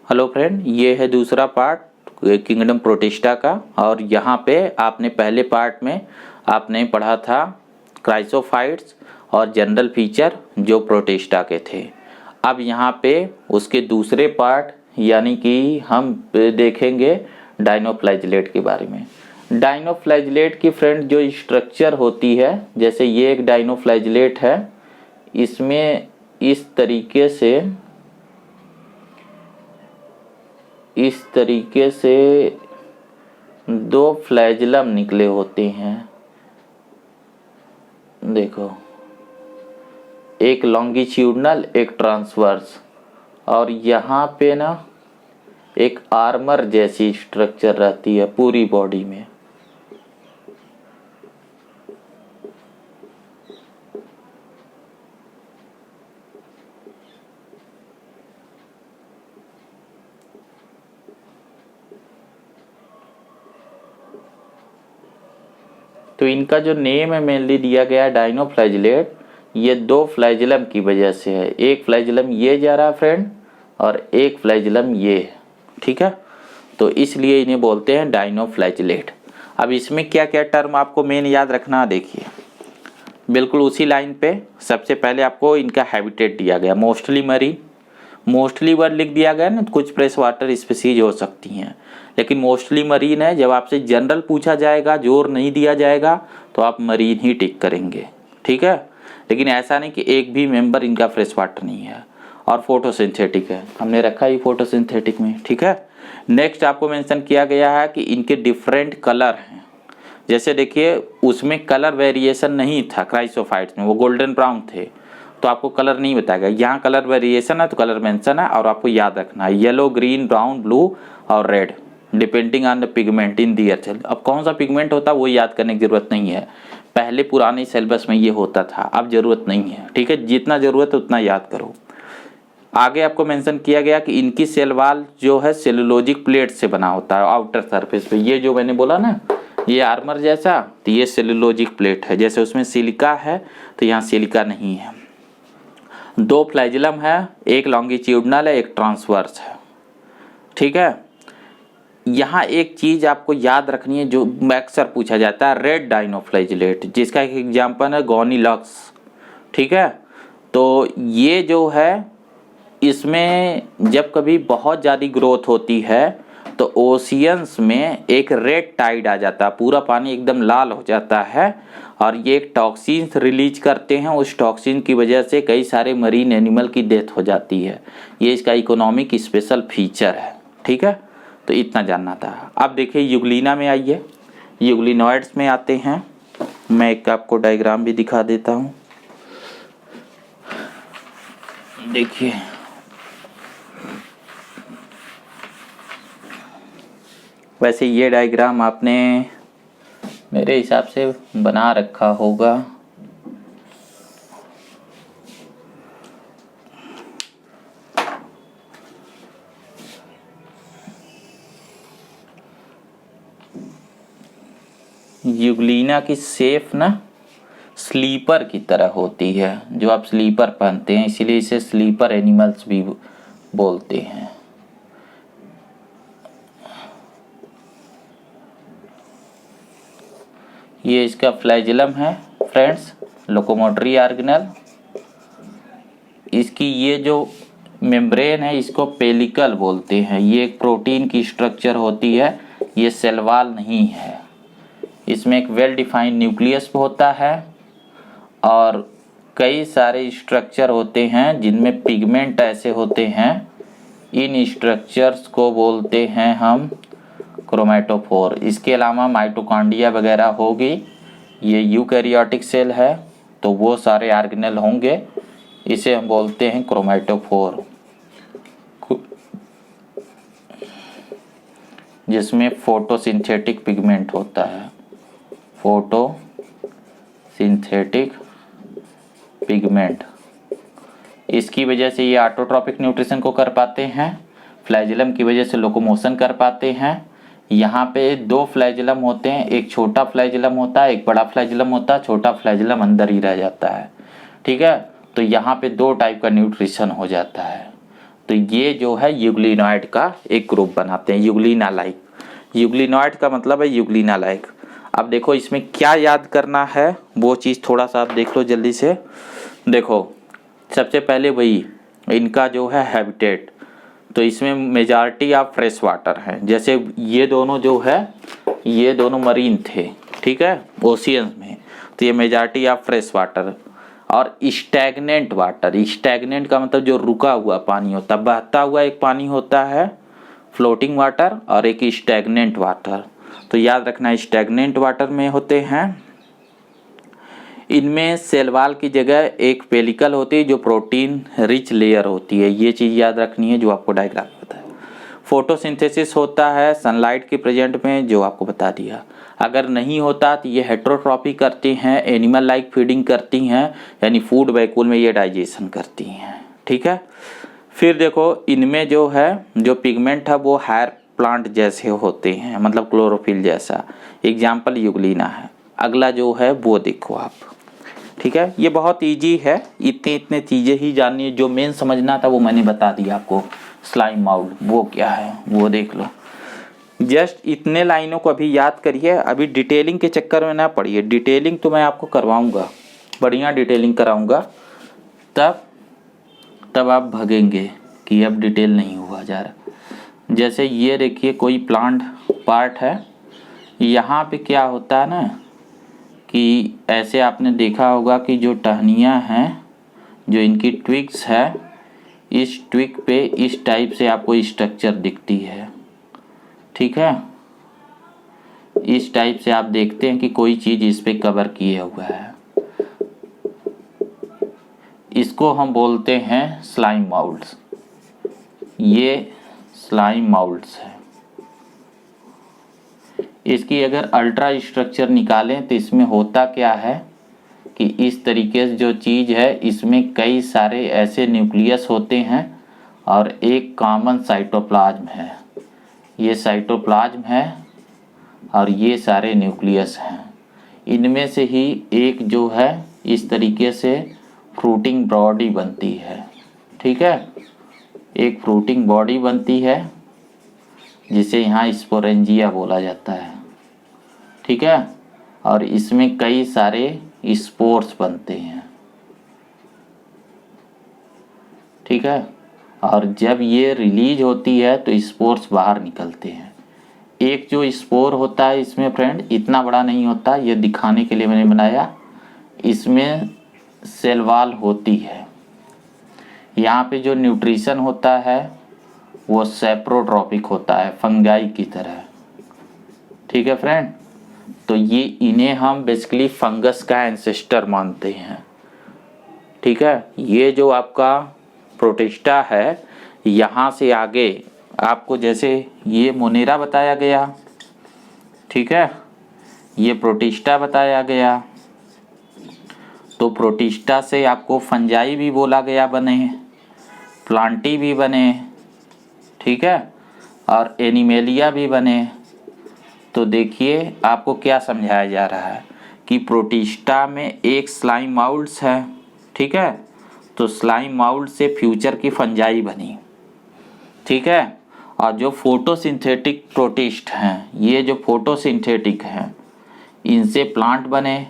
Hello friend, ये है दूसरा पार्ट किंगडम प्रोटिस्टा का। और यहाँ पे आपने पहले पार्ट में आपने पढ़ा था क्राइसोफाइट्स और जनरल फीचर जो प्रोटिस्टा के थे। अब यहाँ पे उसके दूसरे पार्ट यानी कि हम देखेंगे डायनोफ्लैजिलेट के बारे में। डायनोफ्लैजिलेट की फ्रेंड जो स्ट्रक्चर होती है, जैसे ये एक डायनोफ्लैजिलेट है, इसमें इस तरीके से दो फ्लैजलम निकले होते हैं। देखो, एक लॉन्गिट्यूडनल एक ट्रांसवर्स, और यहाँ पे ना एक आर्मर जैसी स्ट्रक्चर रहती है पूरी बॉडी में। तो इनका जो नेम है मेनली दिया गया है डायनोफ्लैजिलेट, ये दो फ्लैजलम की वजह से है। एक फ्लैजलम ये जा रहा है फ्रेंड, और एक फ्लैजलम ये है, ठीक है। तो इसलिए इन्हें बोलते हैं डायनोफ्लैजिलेट। अब इसमें क्या क्या टर्म आपको मेन याद रखना, देखिए बिल्कुल उसी लाइन पे। सबसे पहले आपको इनका हैबिटेट दिया गया, मोस्टली मरीन। मोस्टली वर्ड लिख दिया गया ना, कुछ फ्रेश वाटर स्पीसीज हो सकती हैं, लेकिन मोस्टली मरीन है। जब आपसे जनरल पूछा जाएगा, जोर नहीं दिया जाएगा, तो आप मरीन ही टिक करेंगे, ठीक है। लेकिन ऐसा नहीं कि एक भी मेंबर इनका फ्रेश वाटर नहीं है। और फोटोसिंथेटिक है, हमने रखा ही फोटोसिंथेटिक में, ठीक है। नेक्स्ट आपको मेंशन किया गया है कि इनके डिफरेंट कलर हैं। जैसे देखिए, उसमें कलर वेरिएशन नहीं था क्राइसोफाइट्स में, वो गोल्डन ब्राउन थे, तो आपको कलर नहीं बताया गया। यहाँ कलर वेरिएशन है तो कलर मेंशन है, और आपको याद रखना है येलो, ग्रीन, ब्राउन, ब्लू और red, depending on the pigment in the cell. अब कौन सा पिगमेंट होता है वो याद करने की जरूरत नहीं है, पहले पुराने सिलेबस में ये होता था, अब जरूरत नहीं है, ठीक है। जितना जरूरत है उतना याद करो। आगे आपको मेंशन किया गया कि इनकी सेल वॉल जो है सेलुलोजिक प्लेट से बना होता है आउटर सरफेस पे। ये जो मैंने बोला ना, ये आर्मर जैसा, तो ये सेलुलोजिक प्लेट है। जैसे उसमें सिलिका है तो यहाँ सिलिका नहीं है। दो फ्लैजलम है, एक लॉन्गिट्यूडनल है, एक ट्रांसवर्स है, ठीक है। यहाँ एक चीज आपको याद रखनी है जो अक्सर पूछा जाता है, रेड डायनोफ्लैजिलेट, जिसका एक एग्जांपल है गोनीलॉक्स, ठीक है। तो ये जो है, इसमें जब कभी बहुत ज़्यादा ग्रोथ होती है तो ओशियंस में एक रेड टाइड आ जाता है, पूरा पानी एकदम लाल हो जाता है, और ये एक टॉक्सिन्स रिलीज करते हैं। उस टॉक्सिन की वजह से कई सारे मरीन एनिमल की डेथ हो जाती है। ये इसका इकोनॉमिक स्पेशल फीचर है, ठीक है। तो इतना जानना था। अब देखिए यूग्लिना में आइए, यूग्लिनॉइड्स में आते हैं। मैं एक आपको डायग्राम भी दिखा देता हूँ, देखिए। वैसे ये डायग्राम आपने मेरे हिसाब से बना रखा होगा। यूग्लिना की शेप ना स्लीपर की तरह होती है, जो आप स्लीपर पहनते हैं, इसीलिए इसे स्लीपर एनिमल्स भी बोलते हैं। ये इसका फ्लैजलम है फ्रेंड्स, लोकोमोटरी ऑर्गेनल। इसकी ये जो मेम्ब्रेन है, इसको पेलिकल बोलते हैं। ये एक प्रोटीन की स्ट्रक्चर होती है, ये सेल वॉल नहीं है। इसमें एक वेल डिफाइंड न्यूक्लियस होता है, और कई सारे स्ट्रक्चर होते हैं जिनमें पिगमेंट ऐसे होते हैं। इन स्ट्रक्चर्स को बोलते हैं हम क्रोमैटोफोर। इसके अलावा माइटोकॉन्ड्रिया वगैरह होगी। ये यूकैरियोटिक सेल है, तो वो सारे ऑर्गेनेल होंगे, इसे हम बोलते हैं क्रोमैटोफोर, जिसमें फोटोसिंथेटिक पिगमेंट होता है। फोटोसिंथेटिक पिगमेंट, इसकी वजह से ये ऑटोट्रॉपिक न्यूट्रिशन को कर पाते हैं। फ्लैजलम की वजह से लोकोमोशन कर पाते हैं। यहाँ पे दो फ्लैजलम होते हैं, एक छोटा फ्लैजलम होता है, एक बड़ा फ्लैजलम होता है। छोटा फ्लैजलम अंदर ही रह जाता है, ठीक है। तो यहाँ पे दो टाइप का न्यूट्रिशन हो जाता है। तो ये जो है यूग्लिनॉइड का एक ग्रुप बनाते हैं, यूग्लिना लाइक। यूग्लिनॉइड का मतलब है यूग्लिना लाइक। अब देखो इसमें क्या याद करना है वो चीज़ थोड़ा सा आप देख लो जल्दी से। देखो सबसे पहले वही इनका जो है हैबिटेट, तो इसमें मेजॉरिटी ऑफ फ्रेश वाटर है। जैसे ये दोनों जो है ये दोनों मरीन थे, ठीक है, ओशियन में, तो ये मेजॉरिटी ऑफ फ्रेश वाटर। और स्टैग्नेंट वाटर, स्टैग्नेंट का मतलब जो रुका हुआ पानी होता है, बहता हुआ एक पानी होता है फ्लोटिंग वाटर, और एक स्टैग्नेंट वाटर। तो याद रखना स्टैग्नेंट वाटर में होते हैं, इनमें सेल वॉल की जगह एक पेलिकल होती है जो प्रोटीन रिच लेयर होती है। ये चीज़ याद रखनी है जो आपको डायग्राम में बताया। फोटोसिंथेसिस होता है सनलाइट के प्रेजेंट में, जो आपको बता दिया। अगर नहीं होता तो ये हेट्रोट्रॉपी करती हैं, एनिमल लाइक फीडिंग करती हैं, यानी फूड वैक्यूल में ये डाइजेशन करती हैं, ठीक है। फिर देखो इनमें जो है जो पिगमेंट है वो हायर प्लांट जैसे होते हैं, मतलब क्लोरोफिल जैसा। एग्जाम्पल यूग्लिना है। अगला जो है वो देखो आप, ठीक है। ये बहुत इजी है, इतने चीज़ें ही जाननी है। जो मेन समझना था वो मैंने बता दिया आपको। स्लाइम माउल्ड वो क्या है वो देख लो। जस्ट इतने लाइनों को अभी याद करिए, अभी डिटेलिंग के चक्कर में ना पड़िए। डिटेलिंग तो मैं आपको करवाऊंगा, बढ़िया डिटेलिंग कराऊंगा, तब आप भगेंगे कि अब डिटेल नहीं हुआ जा रहा। जैसे ये देखिए कोई प्लांट पार्ट है, यहाँ पे क्या होता है ना कि ऐसे आपने देखा होगा कि जो टहनियाँ हैं, जो इनकी ट्विग्स है, इस ट्विग पे इस टाइप से आपको स्ट्रक्चर दिखती है, ठीक है। इस टाइप से आप देखते हैं कि कोई चीज़ इस पे कवर किए हुआ है। इसको हम बोलते हैं स्लाइम माउल्ड्स। ये स्लाइम माउल्ड्स है। इसकी अगर अल्ट्रा स्ट्रक्चर निकालें तो इसमें होता क्या है कि इस तरीके से जो चीज़ है इसमें कई सारे ऐसे न्यूक्लियस होते हैं और एक कॉमन साइटोप्लाज्म है। ये साइटोप्लाज्म है और ये सारे न्यूक्लियस हैं। इनमें से ही एक जो है इस तरीके से फ्रूटिंग बॉडी बनती है, ठीक है। एक फ्रूटिंग बॉडी बनती है जिसे यहाँ स्पोरेंजिया बोला जाता है, ठीक है। और इसमें कई सारे स्पोर्स बनते हैं, ठीक है। और जब ये रिलीज होती है तो स्पोर्स बाहर निकलते हैं। एक जो स्पोर होता है इसमें फ्रेंड इतना बड़ा नहीं होता, ये दिखाने के लिए मैंने बनाया। इसमें सेल वॉल होती है। यहाँ पे जो न्यूट्रिशन होता है वो सेप्रोट्रॉपिक होता है, फंगाई की तरह, ठीक है फ्रेंड। तो ये इन्हें हम बेसिकली फंगस का एंसेस्टर मानते हैं, ठीक है। ये जो आपका प्रोटिस्टा है, यहाँ से आगे आपको जैसे ये मोनेरा बताया गया, ठीक है, ये प्रोटिस्टा बताया गया। तो प्रोटिस्टा से आपको फंजाई भी बोला गया बने, प्लांटी भी बने, ठीक है, और एनिमेलिया भी बने। तो देखिए आपको क्या समझाया जा रहा है कि प्रोटिस्टा में एक स्लाइम माउल्ड्स है, ठीक है। तो स्लाइम माउल्ड से फ्यूचर की फंजाई बनी, ठीक है। और जो फोटोसिंथेटिक प्रोटिस्ट हैं, ये जो फोटोसिंथेटिक हैं, इनसे प्लांट बने।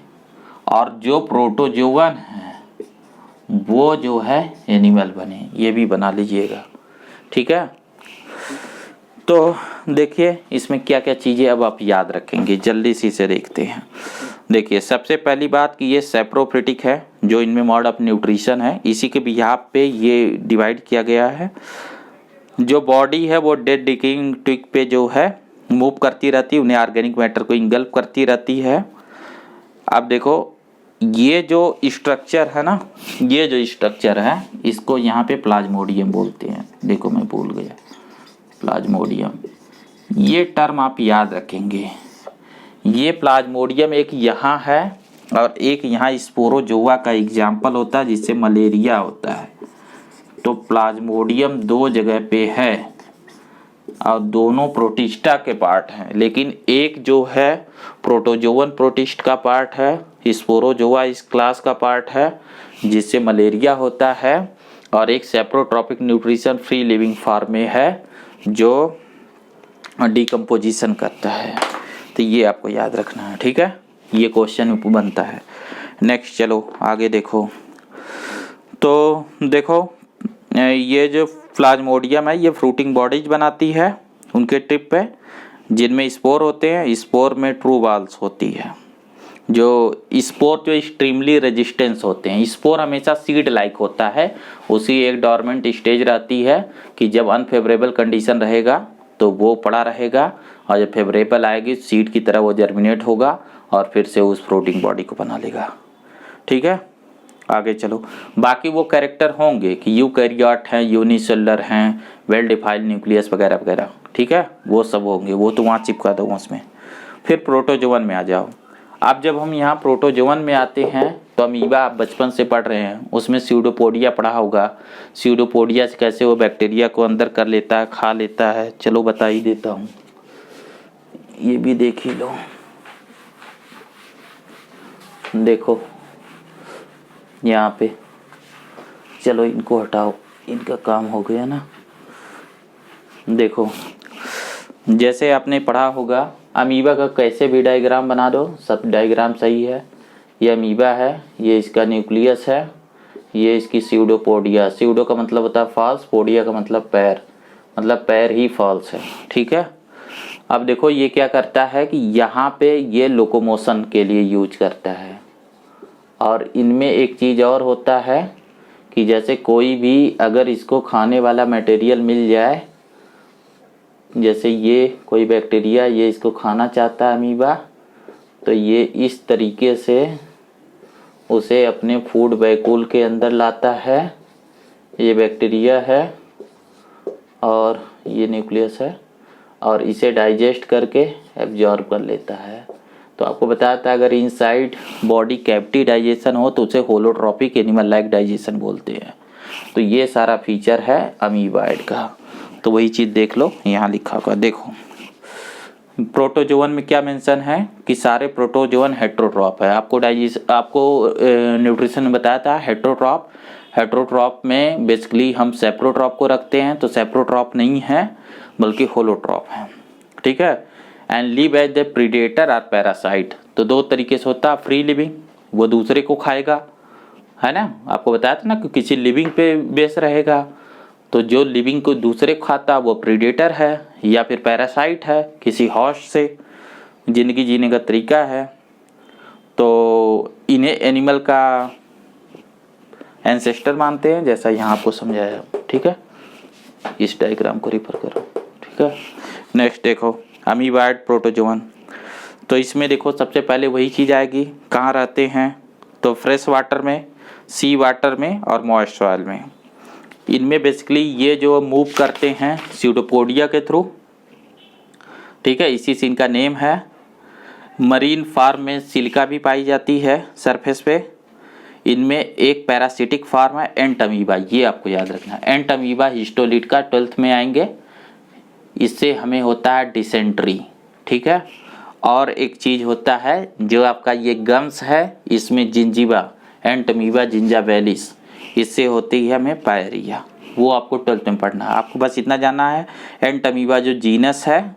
और जो प्रोटोजोवन हैं वो जो है एनिमल बने। ये भी बना लीजिएगा, ठीक है। तो देखिए इसमें क्या क्या चीज़ें अब आप याद रखेंगे, जल्दी से इसे देखते हैं। देखिए सबसे पहली बात कि ये सेप्रोफिटिक है, जो इनमें मोड ऑफ न्यूट्रिशन है, इसी के बिहाफ पे ये डिवाइड किया गया है। जो बॉडी है वो डेड डिकेइंग ट्विग पे जो है मूव करती रहती है, उन्हें ऑर्गेनिक मैटर को इंगल्फ करती रहती है। अब देखो ये जो स्ट्रक्चर है ना, ये जो स्ट्रक्चर है इसको यहाँ पे प्लाज्मोडियम बोलते हैं। देखो मैं भूल गया, प्लाज्मोडियम, ये टर्म आप याद रखेंगे। ये प्लाज्मोडियम एक यहाँ है और एक यहाँ स्पोरोजोआ का एग्जाम्पल होता है जिससे मलेरिया होता है। तो प्लाज्मोडियम दो जगह पे है और दोनों प्रोटिस्टा के पार्ट हैं, लेकिन एक जो है प्रोटोजोवन प्रोटिस्ट का पार्ट है, स्पोरोजोआ इस क्लास का पार्ट है जिससे मलेरिया होता है। और एक saprotrophic nutrition free living form में है जो डिकम्पोजिशन करता है। तो ये आपको याद रखना है, ठीक है, ये क्वेश्चन बनता है। नेक्स्ट चलो आगे देखो। तो देखो ये जो प्लाज्मोडियम है ये फ्रूटिंग बॉडीज बनाती है उनके टिप पे, जिनमें स्पोर होते हैं। स्पोर में ट्रू वॉल्स होती है। जो स्पोर जो एक्सट्रीमली रेजिस्टेंस होते हैं, स्पोर हमेशा सीड लाइक होता है, उसी एक डोरमेंट स्टेज रहती है कि जब अनफेवरेबल कंडीशन रहेगा तो वो पड़ा रहेगा, और जब फेवरेबल आएगी सीड की तरह वो जर्मिनेट होगा और फिर से उस फ्रूटिंग बॉडी को बना लेगा। ठीक है, आगे चलो। बाकी वो कैरेक्टर होंगे कि यूकैरियोट हैं, यूनिसेलुलर हैं, वेल डिफाइंड न्यूक्लियस वगैरह वगैरह, ठीक है, वो सब होंगे, वो तो वहाँ चिपका दो उसमें। फिर प्रोटोजोवन में आ जाओ। अब जब हम यहाँ प्रोटोजोवन में आते हैं तो अमीबा आप बचपन से पढ़ रहे हैं, उसमें स्यूडोपोडिया पढ़ा होगा। स्यूडोपोडिया से कैसे वो बैक्टीरिया को अंदर कर लेता है, खा लेता है, चलो बता ही देता हूँ, ये भी देख ही लो। देखो यहाँ पे, चलो इनको हटाओ, इनका काम हो गया ना। देखो जैसे आपने पढ़ा होगा अमीबा का कैसे भी डायग्राम बना दो, सब डायग्राम सही है। ये अमीबा है, ये इसका न्यूक्लियस है, ये इसकी स्यूडोपोडिया, स्यूडो का मतलब होता है फॉल्स, पोडिया का मतलब पैर, मतलब पैर ही फॉल्स है। ठीक है, अब देखो ये क्या करता है कि यहाँ पे ये लोकोमोशन के लिए यूज करता है। और इनमें एक चीज़ और होता है कि जैसे कोई भी अगर इसको खाने वाला मटेरियल मिल जाए, जैसे ये कोई बैक्टीरिया ये इसको खाना चाहता है अमीबा, तो ये इस तरीके से उसे अपने फूड वैक्यूल के अंदर लाता है। ये बैक्टीरिया है और ये न्यूक्लियस है, और इसे डाइजेस्ट करके एब्जॉर्ब कर लेता है। तो आपको बताया था अगर इनसाइड बॉडी कैविटी डाइजेशन हो तो उसे होलोट्रॉपिक एनिमल लाइक डाइजेशन बोलते हैं। तो ये सारा फीचर है अमीबाइड का, तो वही चीज़ देख लो यहाँ लिखा होगा। देखो प्रोटोजोवन में क्या मेंशन है कि सारे प्रोटोजोवन हेट्रोट्रॉप है। आपको न्यूट्रिशन में बताया था हेट्रोट्रॉप। हेट्रोट्रॉप में बेसिकली हम सेप्रोट्रॉप को रखते हैं, तो सेप्रोट्रॉप नहीं है बल्कि होलोट्रॉप है। ठीक है, and live as the predator और पैरासाइट। तो दो तरीके से होता है, फ्री लिविंग, वो दूसरे को खाएगा, है ना, आपको बताया था ना कि किसी लिविंग पे बेस रहेगा। तो जो लिविंग को दूसरे को खाता वो प्रीडेटर है, या फिर पैरासाइट है, किसी हॉस्ट से जिंदगी जीने का तरीका है। तो इन्हें एनिमल का एंसेस्टर मानते हैं, जैसा यहाँ आपको समझाया। ठीक है, इस डायग्राम को रिफर करो। ठीक है, नेक्स्ट देखो अमीबाइड प्रोटोजोवन। तो इसमें देखो सबसे पहले वही चीज़ आएगी, कहाँ रहते हैं, तो फ्रेश वाटर में, सी वाटर में और मॉइस्ट सॉइल में। इनमें बेसिकली ये जो मूव करते हैं स्यूडोपोडिया के थ्रू। ठीक है, इसी से इनका नेम है। मरीन फार्म में सिलिका भी पाई जाती है सरफेस पे। इनमें एक पैरासिटिक फार्म है एंट अमीबा, ये आपको याद रखना है। एंट अमीबा हिस्टोलिट का 12th में आएंगे, इससे हमें होता है डिसेंट्री। ठीक है, और एक चीज़ होता है जो आपका ये गम्स है, इसमें जिंजीवा, एंट अमीबा जिंजावेलिस, इससे होती है हमें पायरिया। वो आपको 12th में पढ़ना है। आपको बस इतना जानना है एंट अमीबा जो जीनस है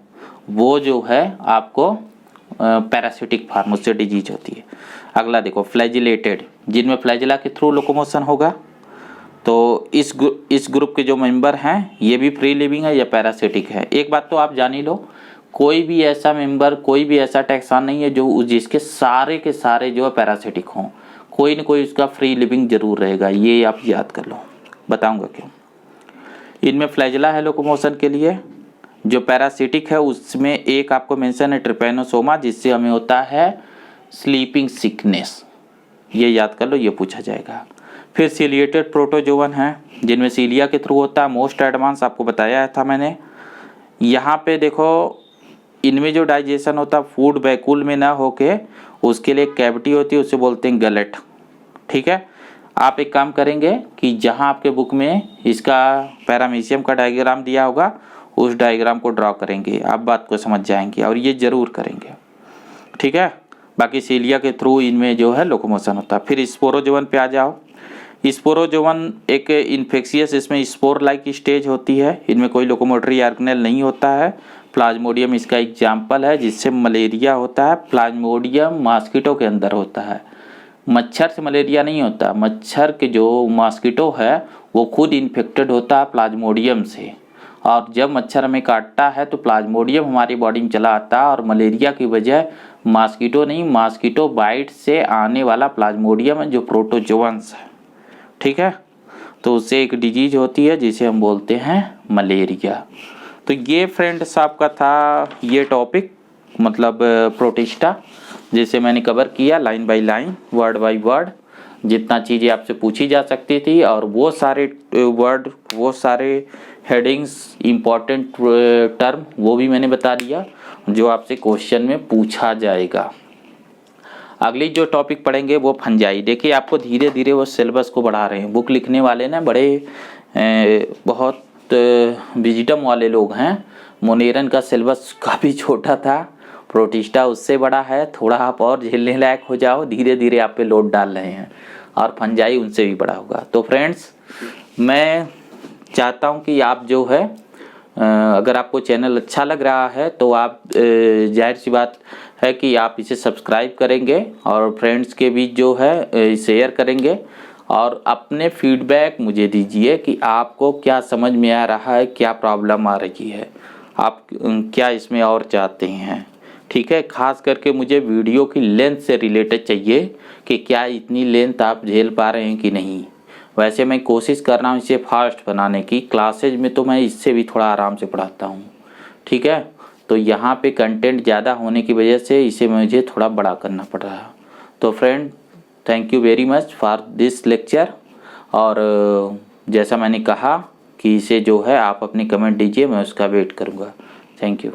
वो जो है आपको पैरासिटिक फार्म, उससे डिजीज होती है। अगला देखो फ्लैजिलेटेड, जिनमें फ्लैजिला के थ्रू लोकोमोशन होगा। तो इस ग्रुप के जो मेंबर हैं ये भी फ्री लिविंग है या पैरासिटिक है। एक बात तो आप जान ही लो, कोई भी ऐसा मेंबर, कोई भी ऐसा टैक्सान नहीं है जो जिसके सारे के सारे जो है पैरासिटिक हों। कोई न कोई उसका फ्री लिविंग जरूर रहेगा, ये आप याद कर लो, बताऊंगा क्यों। इनमें फ्लैजिला है लोकोमोशन के लिए। जो पैरासिटिक है उसमें एक आपको मेंशन है ट्रिपैनोसोमा, जिससे हमें होता है स्लीपिंग सिकनेस, ये याद कर लो, ये पूछा जाएगा। फिर सिलिएटेड प्रोटोजोवन है जिनमें सीलिया के थ्रू होता है। मोस्ट एडवांस आपको बताया था मैंने। यहाँ पे देखो इनमें जो डाइजेशन होता है फूड वैक्यूल में ना होके उसके लिए कैविटी होती है, उसे बोलते हैं गलेट। ठीक है, आप एक काम करेंगे कि जहाँ आपके बुक में इसका पैरामीशियम का डायग्राम दिया होगा उस डायग्राम को ड्रॉ करेंगे, आप बात को समझ जाएंगे, और ये जरूर करेंगे। ठीक है, बाकी सीलिया के थ्रू इनमें जो है लोकोमोशन होता है। फिर स्पोरोजोवन पे आ जाओ। स्पोरोजोवन एक इन्फेक्शियस, इसमें स्पोर लाइक स्टेज होती है, इनमें कोई लोकोमोटरी ऑर्गेनेल नहीं होता है। प्लाज्मोडियम इसका एग्जाम्पल है, जिससे मलेरिया होता है। प्लाज्मोडियम मॉस्किटो के अंदर होता है, मच्छर से मलेरिया नहीं होता। मच्छर के जो मॉस्किटो है वो खुद इन्फेक्टेड होता है प्लाज्मोडियम से, और जब मच्छर हमें काटता है तो प्लाज्मोडियम हमारी बॉडी में चला आता है, और मलेरिया की वजह मॉस्किटो नहीं, मॉस्किटो बाइट से आने वाला प्लाज्मोडियम है जो प्रोटोजोअन्स है, ठीक है। तो उससे एक डिजीज होती है जिसे हम बोलते हैं मलेरिया। तो ये फ्रेंड्स आपका था ये टॉपिक, मतलब प्रोटिस्टा, जिसे मैंने कवर किया line by line, word by word, जितना चीज़ें आपसे पूछी जा सकती थी, और वो सारे वर्ड, वो सारे हेडिंग्स, इम्पॉर्टेंट टर्म, वो भी मैंने बता दिया जो आपसे क्वेश्चन में पूछा जाएगा। अगली जो टॉपिक पढ़ेंगे वो फंजाई। देखिए आपको धीरे धीरे वो सिलेबस को बढ़ा रहे हैं, बुक लिखने वाले ना बड़े बहुत विजिटम वाले लोग हैं। मोनेरन का सिलेबस काफ़ी छोटा था, प्रोटिस्टा उससे बड़ा है, थोड़ा आप और झेलने लायक हो जाओ, धीरे धीरे आप पे लोड डाल रहे हैं, और फंजाई उनसे भी बड़ा होगा। तो फ्रेंड्स मैं चाहता हूं कि आप जो है अगर आपको चैनल अच्छा लग रहा है तो आप जाहिर सी बात है कि आप इसे सब्सक्राइब करेंगे, और फ्रेंड्स के बीच जो है शेयर करेंगे, और अपने फीडबैक मुझे दीजिए कि आपको क्या समझ में आ रहा है, क्या प्रॉब्लम आ रही है, आप क्या इसमें और चाहते हैं, ठीक है। खास करके मुझे वीडियो की लेंथ से रिलेटेड चाहिए कि क्या इतनी लेंथ आप झेल पा रहे हैं कि नहीं। वैसे मैं कोशिश कर रहा हूँ इसे फास्ट बनाने की, क्लासेज में तो मैं इससे भी थोड़ा आराम से पढ़ाता हूँ, ठीक है। तो यहाँ पे कंटेंट ज़्यादा होने की वजह से इसे मुझे थोड़ा बड़ा करना पड़ रहा है। तो friend thank you very much for this lecture, और जैसा मैंने कहा कि इसे जो है आप अपनी कमेंट दीजिए, मैं उसका वेट करूँगा। Thank you.